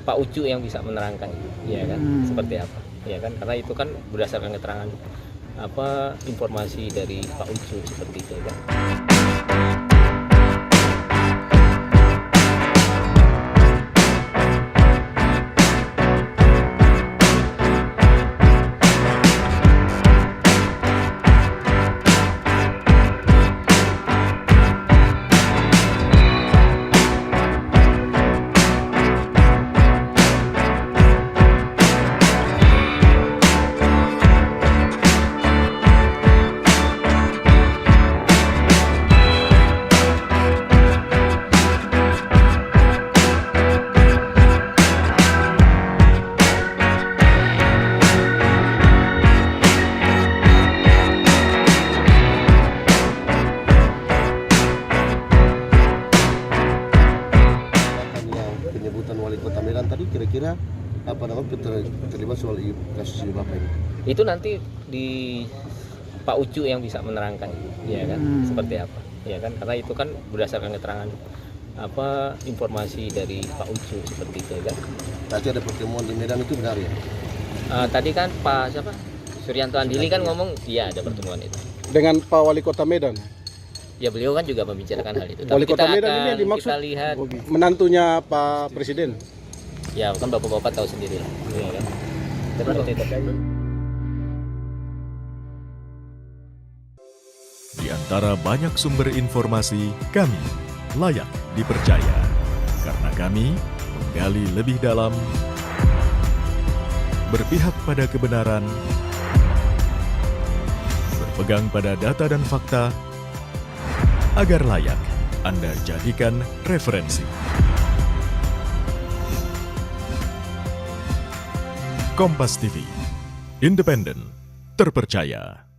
Pak Ucu yang bisa menerangkan, ya kan, seperti apa, ya kan, karena itu kan berdasarkan keterangan informasi dari Pak Ucu seperti itu, ya kan. Penyebutan wali kota Medan tadi kira-kira terlibat soal kasus ini Bapak ini? Itu nanti di Pak Ucu yang bisa menerangkan, ya kan, seperti apa, ya kan, karena itu kan berdasarkan keterangan informasi dari Pak Ucu seperti itu, ya kan. Tadi ada pertemuan di Medan itu benar ya? Tadi kan Pak Suryanto Andili kan ngomong, iya ada pertemuan itu. Dengan Pak Wali Kota Medan. Ya beliau kan juga membicarakan hal itu. Wali Tapi Kota Medan ini yang dimaksud kita lihat, menantunya Pak Presiden. ya kan bapak-bapak tahu sendiri lah, ya kan. Seperti itu. Di antara banyak sumber informasi, kami layak dipercaya. Karena kami menggali lebih dalam, berpihak pada kebenaran, berpegang pada data dan fakta, agar layak Anda jadikan referensi. Kompas TV, independen, terpercaya.